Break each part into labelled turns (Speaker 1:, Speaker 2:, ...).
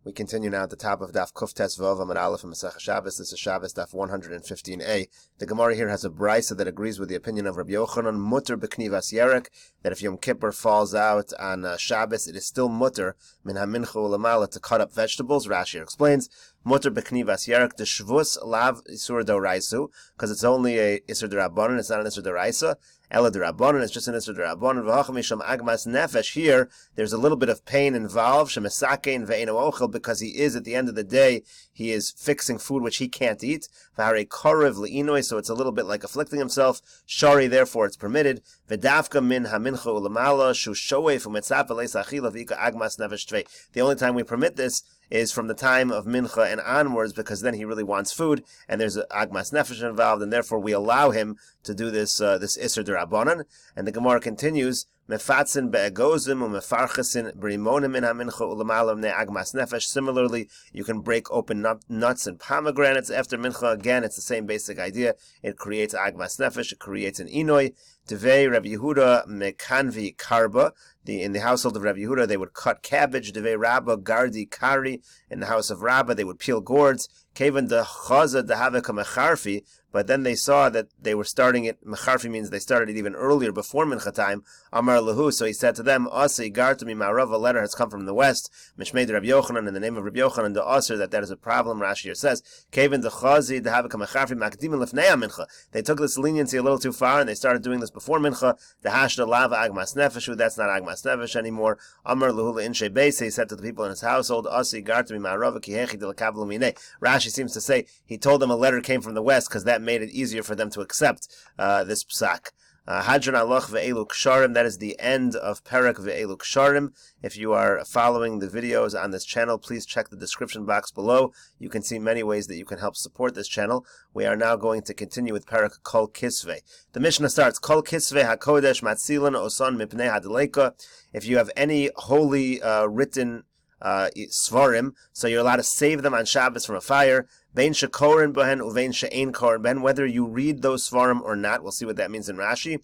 Speaker 1: We continue now at the top of Daf Kuftes Vov Amud Aleph and Meseches Shabbos. This is Shabbos Daf 115a. The Gemara here has a brisa that agrees with the opinion of Rabbi Yochanan, mutter b'knivas yerek, that if Yom Kippur falls out on Shabbos, it is still mutter min hamincha ulamala to cut up vegetables. Rashi explains, mutter b'knivas yerek, the shvus lav isur d'oraisu, because it's only a isur d'rabbanan, it's not an isur d'oraisa. Ela d'rabbanan, it's just an isur d'rabbanan. V'hacham misham agmas nefesh. Here, there's a little bit of pain involved. Shemesakein ve'eno ochel, because he is, at the end of the day, he is fixing food which he can't eat. V'harei korev le'inoi, so it's a little bit like afflicting himself. Shari, therefore, it's permitted. V'davka min hamincha ulamala shu shoef u'metzap v'leis achila v'ika agmas nefesh tvei. The only time we permit this is from the time of mincha and onwards, because then he really wants food, and there's agmas nefesh involved, and therefore we allow him to do this isur d'rabbanan. And the Gemara continues, mefatzin be'egozim u'mefarchesin brimonim min hamincha ulamalam ne agmas nefesh. Similarly, you can break open nuts and pomegranates after mincha. Again, it's the same basic idea. It creates agmas nefesh, it creates an inoi. Devei Rabbi Yehuda mekanvi karba. In the household of Rabbi Yehuda, they would cut cabbage. Devei Rabba gardi kari. In the house of Rabba, they would peel gourds. Kevan de chaza dehaveka mecharfi. But then they saw that they were starting it. Mecharfi means they started it even earlier, before mincha time. Amar lahu. So he said to them, Asi gartami ma'arav. A letter has come from the west. Mishmei Rabbi Yochanan, in the name of Rabbi Yochanan, the Aser, that is a problem. Rashi here says, Kevan de chazi dehaveka mecharfi makdimin lefnei mincha. They took this leniency a little too far, and they started doing this before mincha. The hashda lava agmas nefeshu. That's not agmas nefesh anymore. Amar lahu le'inshe beis. He said to the people in his household, Asi gartami ma'arav ki hechi delakavlu minei. Rashi seems to say he told them a letter came from the west because that made it easier for them to accept this psak. Hadran aloch ve'elu ksharim. That is the end of Perek ve'elu ksharim. If you are following the videos on this channel, please check the description box below. You can see many ways that you can help support this channel. We are now going to continue with Perek Kol Kisvei. The Mishnah starts, Kol Kisvei HaKodesh Matzilan Osan Mipnei Hadleika. If you have any holy written svarim, so you're allowed to save them on Shabbos from a fire. Bein shekorin behen uvein she'ein korin behen, whether you read those svarim or not. We'll see what that means in Rashi.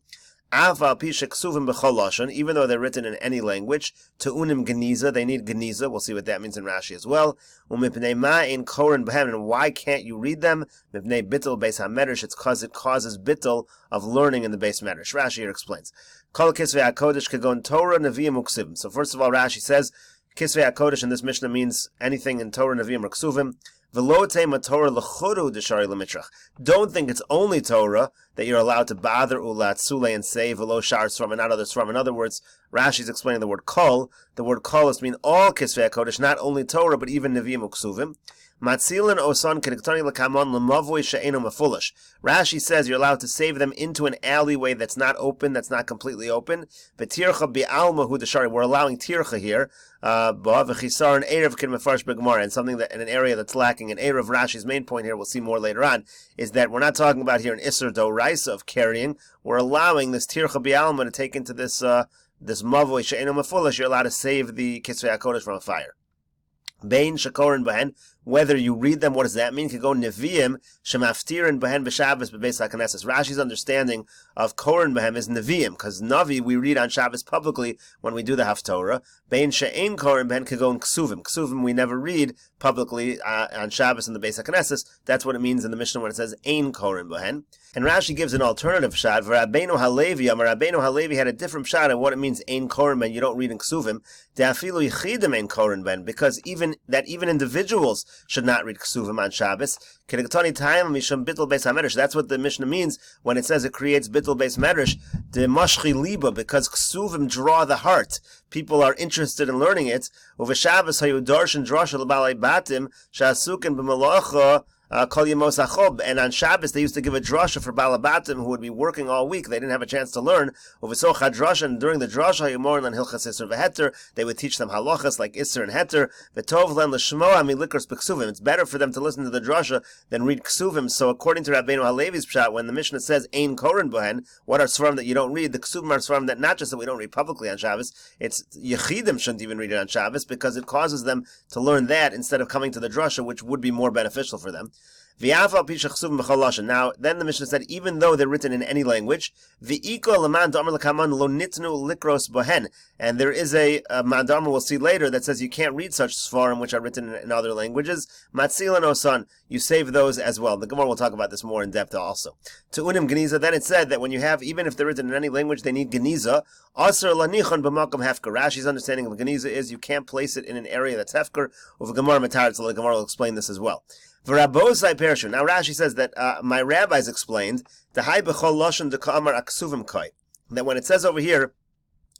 Speaker 1: Aval pi sheksuvim b'chol lashon, even though they're written in any language. Te'unim geniza, they need geniza. We'll see what that means in Rashi as well. Umipnei ma'ein korin behen, and why can't you read them? Mipnei bittul beis hamedrash, it's because it causes bittul of learning in the beis medrash. Rashi here explains. Kol kisvei hakodesh kegon Torah neviim uksivim. So first of all, Rashi says, Kisvei HaKodesh in this Mishnah means anything in Torah, Nevi'im, or Ksuvim. Don't think it's only Torah that you're allowed to bother ulat sule and say v'lo shar svarim and not other svarim. In other words, Rashi's explaining the word kol. The word kol is to mean all Kisvei HaKodesh, not only Torah, but even Nevi'im uksuvim. Matzilin osan k'niktani l'kamon l'mavoi she'eno mefulish. Rashi says you're allowed to save them into an alleyway that's not open, that's not completely open. V'tircha bi'alma hu d'shari. We're allowing tircha here. V'chisar an erev kin mefarsh b'gemara, and something that in an area that's lacking. An erev, Rashi's main point here, we'll see more later on, is that we're not talking about here an isur d'oraisa of carrying. We're allowing this tircha bi'alma to take into this mavoi she'eno mefulish. You're allowed to save the Kisvei HaKodesh from a fire. Bein shekorin behen, whether you read them, what does that mean? Could go neviim shemaftirin behen b'Shabbos b'beis haKnesses. Rashi's understanding of korin behen is neviim, because navi we read on Shabbos publicly when we do the Haftorah. Bein she'ein korin behen could go in ksuvim. Ksuvim we never read publicly on Shabbos in the beis haKnesses. That's what it means in the Mishnah when it says ein korin behen. And Rashi gives an alternative shot. Rabbeinu Halevi, Rabbeinu Halevi had a different shot of what it means ein korin ben. You don't read in ksuvim. De'afilu yichidim ein korin ben, because even individuals should not read ksuvim on Shabbos. That's what the Mishnah means when it says it creates bittul beis medrash. De mashchi liba, because ksuvim draw the heart. People are interested in learning it. Uveshabbos hayu darshan drasha l'balei batim sha'asukin b'malacha. And on Shabbos, they used to give a drasha for balabatim who would be working all week. They didn't have a chance to learn. And during the drasha, they would teach them halachas like Isser and Heter. It's better for them to listen to the drasha than read ksuvim. So according to Rabbeinu Halevi's pshat, when the Mishnah says ein korin bohen, what are svarim that you don't read? The ksuvim are svarim that not just that we don't read publicly on Shabbos, it's yechidim shouldn't even read it on Shabbos because it causes them to learn that instead of coming to the drasha, which would be more beneficial for them. Now, then the Mishnah said, even though they're written in any language, and there is a mandamar we'll see later that says you can't read such svarim which are written in other languages. Matzilan osan, you save those as well. The Gemara will talk about this more in depth also. To unim geniza, then it said that when you have, even if they're written in any language, they need geniza. Asr lanichon b'makom hefker. Rashi's understanding of geniza is you can't place it in an area that's hefker. With Gemara Matarit, so the Gemara will explain this as well. V'rabosai pershu. Now Rashi says that my rabbis explained the hay b'chol lashon deka'amar aksuvim kai. That when it says over here,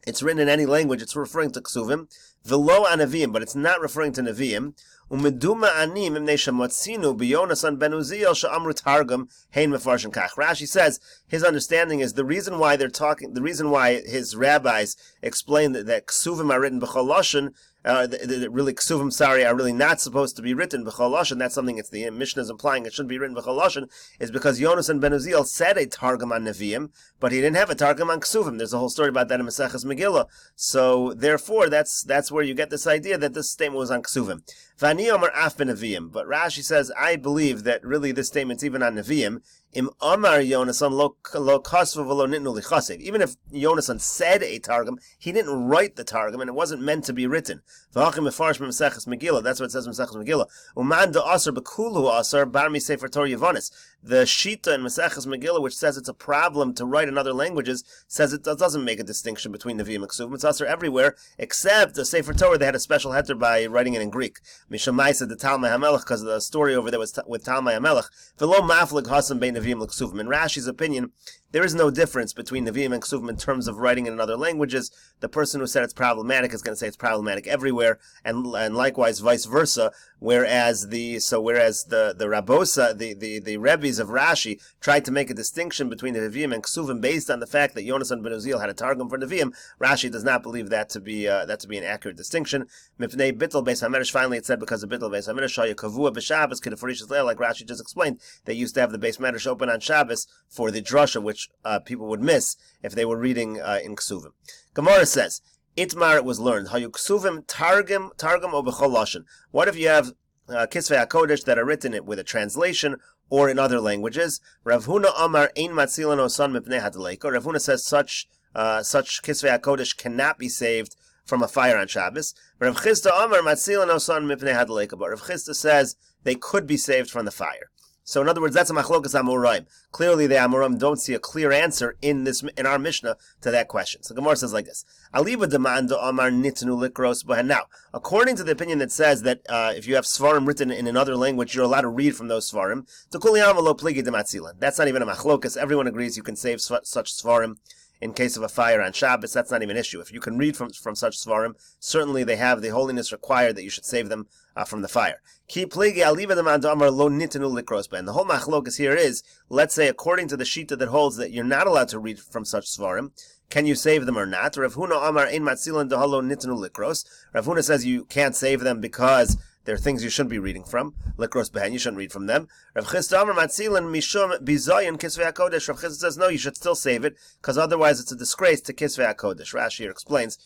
Speaker 1: it's written in any language, it's referring to ksuvim. V'lo anavim, but it's not referring to neviim. Umeduma anim imnei shemotzinu b'yonasan ben Uziel she'amru targum hein mefarshin kach. Rashi says his understanding is the reason why they're talking, the reason why his rabbis explain that ksuvim are written b'chol lashon. Really, ksuvim, are really not supposed to be written b'chol lashon. That's something it's the Mishnah is implying it shouldn't be written b'chol lashon. Is because Yonasan ben Uziel said a targum on neviim, but he didn't have a targum on ksuvim. There's a whole story about that in Meseches Megillah. So therefore, that's where you get this idea that this statement was on ksuvim. Vani Omer af ben neviim, but Rashi says I believe that really this statement's even on neviim. Im Amar Yonasan lo kasva v'lo nitnu lichasig. Even if Yonasan said a targum, he didn't write the targum, and it wasn't meant to be written. V'hachim mefarsh Meseches Megillah. That's what it says in Meseches Megillah. Uman de aser bekulu aser bar mi sefer Torah Yevonis. The Shita in Meseches Megillah, which says it's a problem to write in other languages, says it doesn't make a distinction between Nevi'im and Ksuvim. It's aser everywhere, except the Sefer Torah. They had a special heter by writing it in Greek. Mishamai said the Talmud HaMelech, because of the story over there was with Talmud HaMelech. V'lo maflig hasam bein Nevi'im l'Ksuvim. In Rashi's opinion, there is no difference between Nevi'im and Ksuvim in terms of writing in other languages. The person who said it's problematic is going to say it's problematic everywhere, and likewise vice versa. Whereas the Rabosa, the Rebbes of Rashi tried to make a distinction between the Nevi'im and Ksuvim based on the fact that Yonasan ben Uziel had a targum for Nevi'im. Rashi does not believe that to be an accurate distinction. Mipnei bittul beis hamedrash. Finally, it said because of bittul beis hamedrash shaya kavua b'Shabbos kedeforishas leil, like Rashi just explained. They used to have the beis medrash open on Shabbos for the drasha, which people would miss if they were reading in Ksuvim. Gemara says, Itmar, it was learned. Hayu ksuvim targum o b'chol lashon. What if you have kisvei hakodesh that are written with a translation or in other languages? Rav Huna Amar ein matzilan osan mipnei hadleika. Rav Huna says such kisvei hakodesh cannot be saved from a fire on Shabbos. Rav Chisda Amar matzilan osan mipnei hadleika. But Rav Chisda says they could be saved from the fire. So in other words, that's a machlokas amoraim. Clearly the amoraim don't see a clear answer in our Mishnah to that question. So Gemara says like this. Aliba demanda amar nitnu likros bohen. Now, according to the opinion that says that if you have svarim written in another language, you're allowed to read from those svarim. That's not even a machlokas. Everyone agrees you can save such svarim in case of a fire on Shabbos. That's not even an issue. If you can read from such svarim, certainly they have the holiness required that you should save them from the fire. And the whole machlokas here is, let's say, according to the shita that holds that you're not allowed to read from such svarim, can you save them or not? Rav Huna Amar ein matzilan dehalo nitnu likros. Rav Huna says you can't save them because they're things you shouldn't be reading from. Likros behen, you shouldn't read from them. Rav Chisda Amar matzilan mishum bizayin kisvei hakodesh. Rav Chisda says no, you should still save it because otherwise it's a disgrace to kisvei hakodesh. Rashi here explains.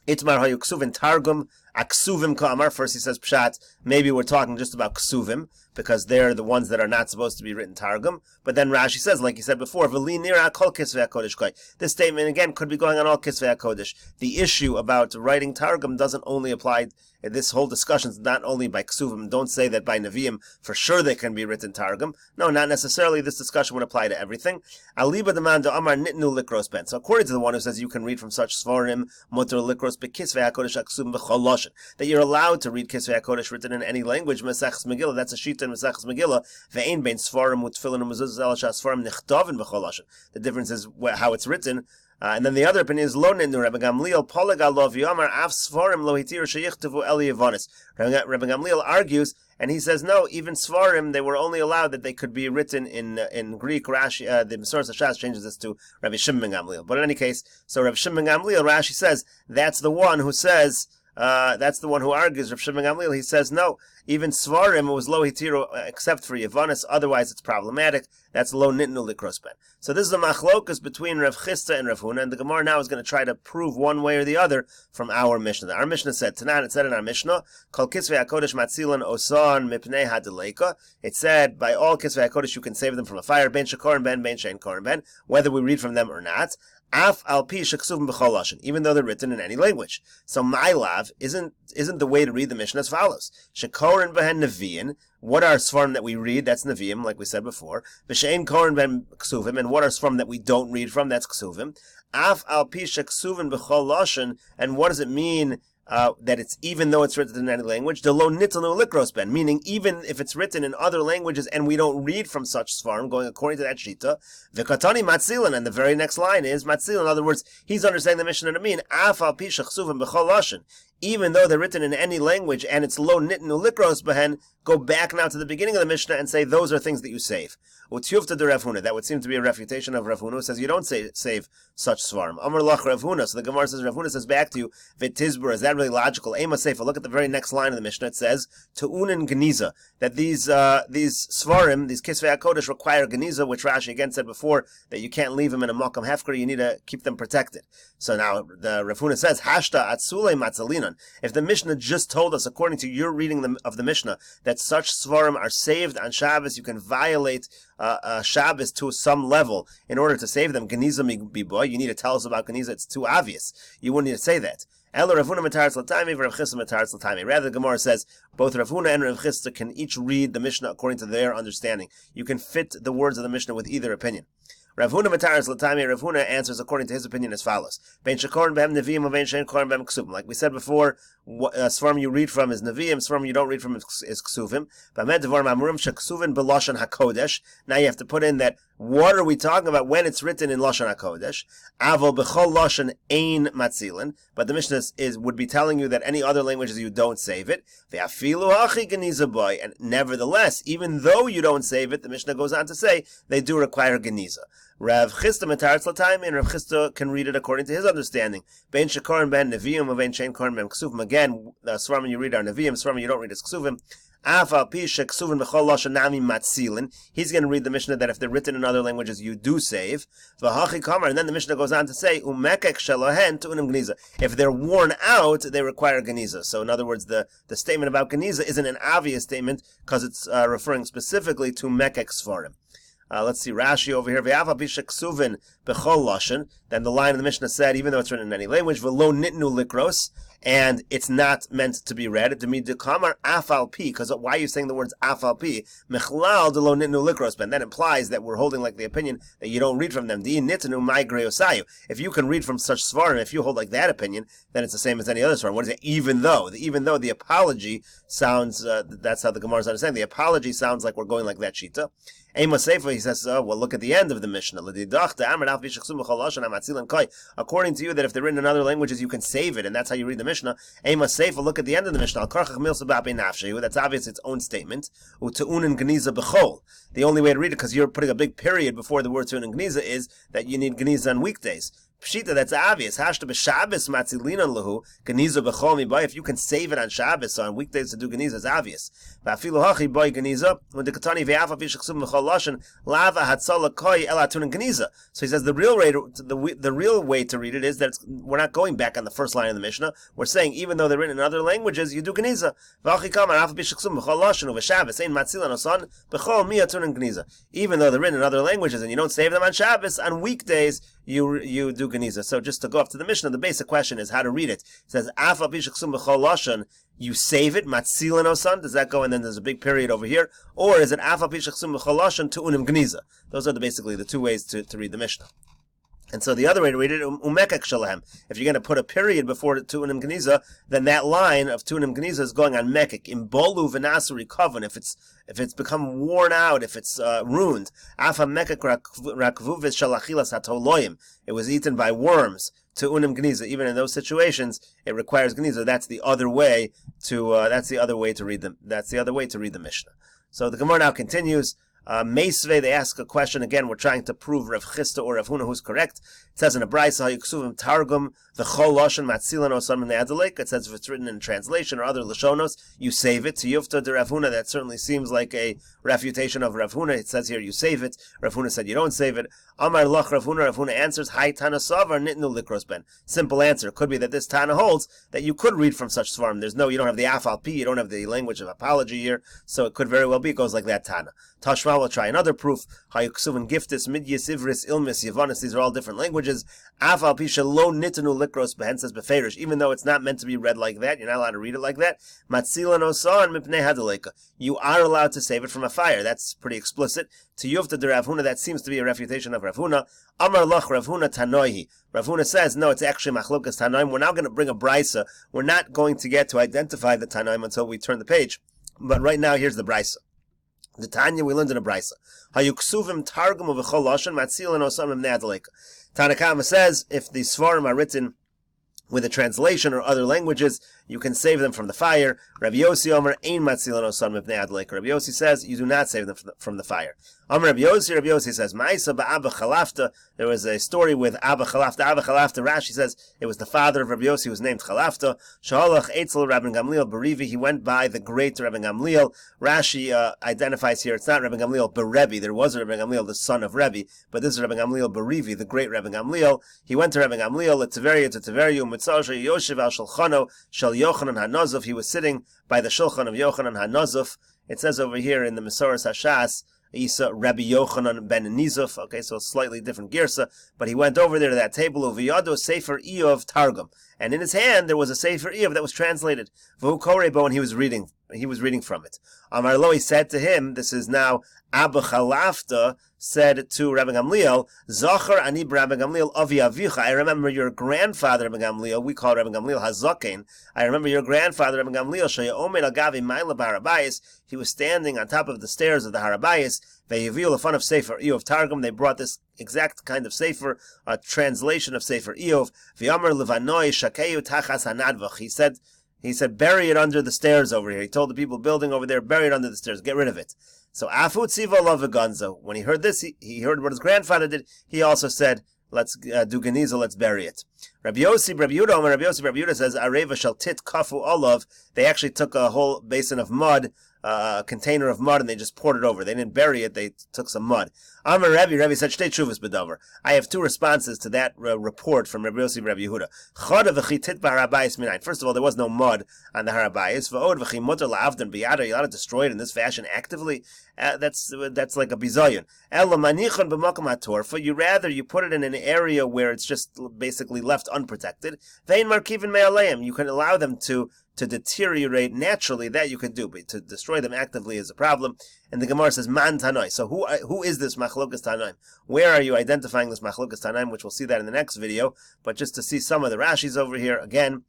Speaker 1: Itmar hayu ksuvin targum aksuvim ka'amar. First he says pshat, maybe we're talking just about ksuvim because they're the ones that are not supposed to be written targum. But then Rashi says, like he said before, v'li nira kol kisvei hakodesh kai. This statement again could be going on all kisvei hakodesh. The issue about writing targum doesn't only apply. This whole discussion is not only by ksuvim. Don't say that by neviim for sure they can be written targum. No, not necessarily. This discussion would apply to everything. Aliba demanda amar nitnu likros ben. So according to the one who says you can read from such svarim mutar likros bekisvei hakodesh aksuvim b'chol lashon, that you're allowed to read kisvei hakodesh written in any language. Meseches Megillah, that's a shita in Meseches Megillah. Ve'ein bein svarim utfilin umezuzah el shasfarim nichtavin b'chol lashon. The difference is how it's written. And then the other opinion is lo nitnu Rebbe Gamliel polega lo v'yamar af svarim lo hitiru sheyichtavu el yevonis. Rebbe Gamliel argues, and he says no, even svarim they were only allowed that they could be written in Greek. Rashi, the Meseches Shas changes this to Rabbi Shimon ben Gamliel. But in any case, so Rabbi Shimon ben Gamliel, Rashi says that's the one who says That's the one who argues. Rav Shimon Gamliel, he says no. Even Svarim, it was lo hitiru except for Yavanis. Otherwise, it's problematic. That's lo nitnu likros ben. So this is a machlokas between Rav Chisda and Rav Huna, and the Gemara now is going to try to prove one way or the other from our Mishnah. Our Mishnah said, Tanan, it said in our Mishnah, Kol kisvei hakodesh matzilan osan mipnei hadeleika. It said, by all kisvei hakodesh you can save them from a fire, ben shekorin ben shein korin ben, whether we read from them or not. Af al pi sheksuvim b'chol lashon, even though they're written in any language. So my lav isn't the way to read the Mishnah as follows: shekorin behen neviim. What are svarim that we read? That's neviim, like we said before. V'shein korin ben ksuvim, and what are svarim that we don't read from? That's ksuvim. Af al pi sheksuvim b'chol lashon, and what does it mean? That it's even though it's written in any language, the lo nitnu likros ben, meaning even if it's written in other languages and we don't read from such svarim, going according to that shita, v'katani matzilan, and the very next line is matzilan. In other words, he's understanding the Mishnah to mean af al pi shechsuvim b'chol lashon, even though they're written in any language and it's lo nitnu likros behen. Go back now to the beginning of the Mishnah and say those are things that you save. Utyufta de Rav Huna. That would seem to be a refutation of Rav Huna, who says you don't save such svarim. Amar lach Rav Huna. So the Gemara says, Rav Huna says back to you, v'tizbur. Is that really logical? Ema seifa. Look at the very next line of the Mishnah. It says tu'unin geniza, that these svarim, these kisvei hakodesh, require geniza, which Rashi again said before that you can't leave them in a makam hefker. You need to keep them protected. So now the Rav Huna says hashta atzulei matzalinan. If the Mishnah just told us, according to your reading of the Mishnah, that such svarim are saved on Shabbos, you can violate Shabbos to some level in order to save them. Geniza miboy, you need to tell us about Geniza. It's too obvious. You wouldn't need to say that. Rather, the Gemara says both Rav Huna and Rav Chisda can each read the Mishnah according to their understanding. You can fit the words of the Mishnah with either opinion. Rav Huna Mataris Latami, Rav Huna answers according to his opinion as follows: Ben Shekorin Behem Neviim, Ben Shein Korin Behem Ksuvim. Like we said before, svarim you read from is Neviim, svarim you don't read from is Ksuvim. B'amed Devarim Amurim Sheksuvin B'Lashon HaKodesh. Now you have to put in that. What are we talking about when it's written in Lashon HaKodesh? Avol B'chol Lashon Ein Matzilin. But the Mishnah would be telling you that any other languages you don't save it. Ve'afilu hachi geniza boy. And nevertheless, even though you don't save it, the Mishnah goes on to say they do require geniza. Rav Chisda Mataritz Latayim, and Rav Chisda can read it according to his understanding. Ben Shekorin Ben Neviim, Ben Shein Korin Ben Ksuvim. Again, the svarim you read are Neviim, svarim you don't read is Ksuvim. He's going to read the Mishnah that if they're written in other languages, you do save. And then the Mishnah goes on to say, if they're worn out, they require geniza. So in other words, the statement about geniza isn't an obvious statement because it's referring specifically to mekek svarim. Let's see Rashi over here. Then the line of the Mishnah said, even though it's written in any language, v'lo nitnu likros, and it's not meant to be read. Because why are you saying the words afal pi? Mechlal de lo nitnu likros, ben. That implies that we're holding like the opinion that you don't read from them. If you can read from such svarim, if you hold like that opinion, then it's the same as any other svarim. What is it? Even though the apology sounds, that's how the Gemara is understanding. The apology sounds like we're going like that shita. Ema Sefer, he says, well, look at the end of the Mishnah. According to you, that if they're written in other languages, you can save it, and that's how you read the Mishnah. Ema Sefer, look at the end of the Mishnah. That's obviously its own statement. The only way to read it, because you're putting a big period before the word tu'unin geniza, is that you need geniza on weekdays. Pshita, that's obvious. Hashta b'Shabbos matzilinan lahu geniza b'chol mibai. If you can save it on Shabbos, so on weekdays to do geniza is obvious. V'afilu hachi boy geniza when the katani v'afa v'shachsum b'chol lashon lava hatzala koi elatunin geniza. So he says the real way to read it is that we're not going back on the first line of the Mishnah. We're saying even though they're written in other languages, you do geniza. V'achi kamar afa v'shachsum b'chol lashon u'v'Shabbos ein matzilan osan b'chol miyatunin geniza. Even though they're written in other languages and you don't save them on Shabbos, on weekdays you do geniza. So just to go up to the Mishnah, the basic question is how to read it. It says, Afa b'shachsum b'chol lashon, you save it, matzilan osan, does that go, and then there's a big period over here? Or is it Afa b'shachsum b'chol lashon tu'unim geniza? Those are basically the two ways to read the Mishnah. And so the other way to read it, umekek shalahem. If you're going to put a period before tu'unim geniza, then that line of tu'unim geniza is going on mekek. Imbolu v'nasuri kavan. If it's become worn out, if it's ruined. Afa mekek rakvuvis shalachilas hatoloyim. It was eaten by worms. Tu'unim geniza. Even in those situations, it requires geniza. That's the other way to read them. That's the other way to read the Mishnah. So the Gemara now continues. Meisve, they ask a question again. We're trying to prove Rav Chisda or Rav Huna who's correct. It says in a brayso, Hayiksuvim Targum v'chol lashon matzilan osam ne'adalek. It says if it's written in translation or other lashonos, you save it. To Yufta de Rav Huna, that certainly seems like a refutation of Rav Huna. It says here you save it. Rav Huna said you don't save it. Amar lach Rav Huna. Rav Huna answers, Hai Tana Savar nitnu likros ben. Simple answer. Could be that this Tana holds that you could read from such svarim. You don't have the afal pi, you don't have the language of apology here, so it could very well be it goes like that Tana. Tashma will try another proof. Hayuksuvin giftis, midyis, ivris, ilmis, yavanis. These are all different languages. Afal pisha lo nitanu likros behen says beferish. Even though it's not meant to be read like that, you're not allowed to read it like that. Matzilan osan mipnei hadaleka. You are allowed to save it from a fire. That's pretty explicit. To Yufta de Rav Huna, that seems to be a refutation of Rav Huna. Amar lach Rav Huna tanoihi. Rav Huna says, no, it's actually machlokas tanoim. We're now going to bring a brisa. We're not going to get to identify the tanoim until we turn the page. But right now, here's the brisa. The Tanya we learned in a brisa. Hayuksuvim targum of v'chol lashon matzilan osamim ne'adaleka. Tanakama says if the svarim are written with a translation or other languages, you can save them from the fire. Rabbi Yossi Omer ein matzilan osamim ne'adaleka. Rabbi Yossi says you do not save them from the fire. Omer Rabbi Yossi says Ma'isa ba'Abba Chalafta. There was a story with Abba Chalafta. Abba Chalafta, Rashi says it was the father of Rabbi Yossi who was named Chalafta. Shahalach Eitzel Rabbi Gamliel Berivi. He went by the great Rabbi Gamliel. Rashi identifies here it's not Rabbi Gamliel Berebi. There was a Rabbi Gamliel, the son of Rebbe, but this is Rabbi Gamliel Berivi, the great Rabbi Gamliel. He went to Rabbi Gamliel at Tiveriu Mitzal Yoshev al Shulchano Shal Yochanan HaNozov. He was sitting by the Shulchan of Yochanan HaNozov. It says over here in the Mesoras Hashas, Isa Rabbi Yochanan ben Nizuf. Okay, so slightly different girsa, but he went over there to that table of Viyado Sefer Iyov Targum, and in his hand there was a Sefer Iyov that was translated. V'hu korebo, and he was reading from it. Amar lo, he said to him, this is now Abba Chalafta said to Rabbi Gamliel, Zachar ani Rabbi Gamliel avi avicha. I remember your grandfather Rabbi Gamliel. We call Rabbi Gamliel Hazaken. I remember your grandfather Rabbi Gamliel. Shaya omer agavi ma'ila b'Harabayis. He was standing on top of the stairs of the Harabayis. Ve'yavil the fun of Sefer Iyov Targum. They brought this exact kind of sefer, a translation of Sefer Iyov. V'yamer levanoi shakeyu tachas hanadvach. He said, bury it under the stairs over here. He told the people building over there, bury it under the stairs, get rid of it. So Afu Tziva Lavagonzo, when he heard this, he heard what his grandfather did. He also said, let's do Geniza, let's bury it. Rabbi Yehuda says, Areva shall tit kafu olav. They actually took a whole basin of mud, a container of mud, and they just poured it over. They didn't bury it, they took some mud. Amar Rabbi said, Shtei Tshuvas B'davar. I have two responses to that report from Rabbi Yossi Rabbi Yehuda. Chada v'chi tit b'Harabayis minayin. First of all, there was no mud on the Harabayis. V'od v'chi mutar la'avdan b'yad. Are you allowed to destroy it in this fashion actively? That's like a bizayon. Ela manichon b'makom hatorfa. You put it in an area where it's just basically left unprotected. Vein markivin me'aleim. You can allow them to deteriorate naturally, that you can do, but to destroy them actively is a problem. And the Gemara says, Man Tanoi. So who is this Machlokas Tanaim? Where are you identifying this Machlokas Tanaim? Which we'll see that in the next video. But just to see some of the Rashis over here, again,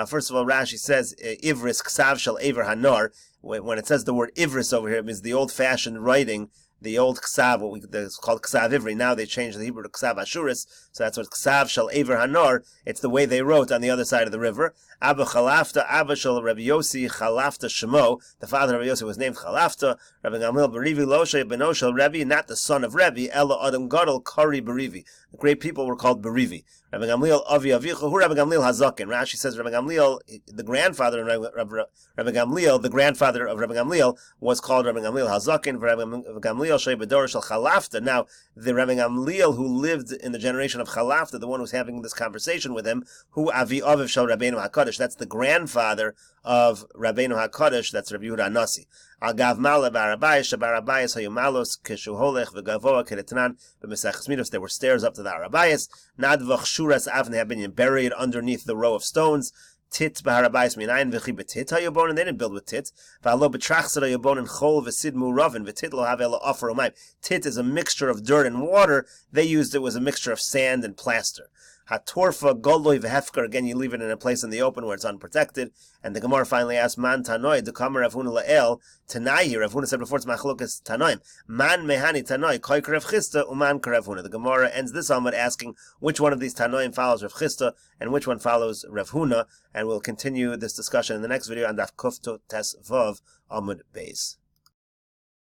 Speaker 1: first of all, Rashi says, Ivris Ksav Shal Aver Hanor. When it says the word Ivris over here, it means the old-fashioned writing, the old Ksav, it's called Ksav Ivri. Now they changed the Hebrew to Ksav Ashuris, so that's what Ksav Shal Aver Hanor. It's the way they wrote on the other side of the river. Abba Chalafta, Abba Shal Rabbi Yossi, Chalafta Shemo. The father of Rabbi Yossi was named Chalafta. Rabbi Gamliel Berivi Loshe Beno Shal Rebbe, not the son of Rebbe. Ella Adam Gadol Kari Berivi. The great people were called Berivi. Rabbi Gamliel Avi Avicha, who Rabbi Gamliel Hazaken. Rashi says Rabbi Gamliel, the grandfather of Rabbi Gamliel, the grandfather of Rabbi Gamliel was called Rabbi Gamliel Hazaken. Rabbi Gamliel Shei Bedor Shal Chalafta. Now, the Rabbi Gamliel who lived in the generation of Chalafta, the one who's having this conversation with him, who Avi Aviv Shal Rabbeinu HaKadosh, that's the grandfather of Rabbeinu HaKadosh, that's Rabbi Yehuda Anasi. Agav Mala Barabayis, Shabarabayis Hayumalos, Kishuholech, V'Gavoa, Keretnan, B'Meseches Midos. There were stairs up to the Arabayis. Nadvach Shuras Avne have been buried underneath the row of stones. Tit B'Harabayis Minayin V'Chi B'Tit Hayubon, and they didn't build with tit. V'Alo B'Trachsad Hayubon and Chol V'Sid Muravin V'Tit Lo Have Ela Offer Umayim. Tit is a mixture of dirt and water. They used it was a mixture of sand and plaster. Hatorfa Goloi V'Hefker, again you leave it in a place in the open where it's unprotected. And the Gemara finally asked, Man Tanoi, Dukamer Rav Huna La'el, Tanai here. Rav Huna said before it's Machlokas Tanoim. Man Mehani Tanoi, Koi Rav Chisda, Uman Rav Huna. The Gemara ends this Amud asking which one of these Tanoim follows Rav Chisda and which one follows Rav Huna. And we'll continue this discussion in the next video on Daf Kufto Tes Vav Amud Beis.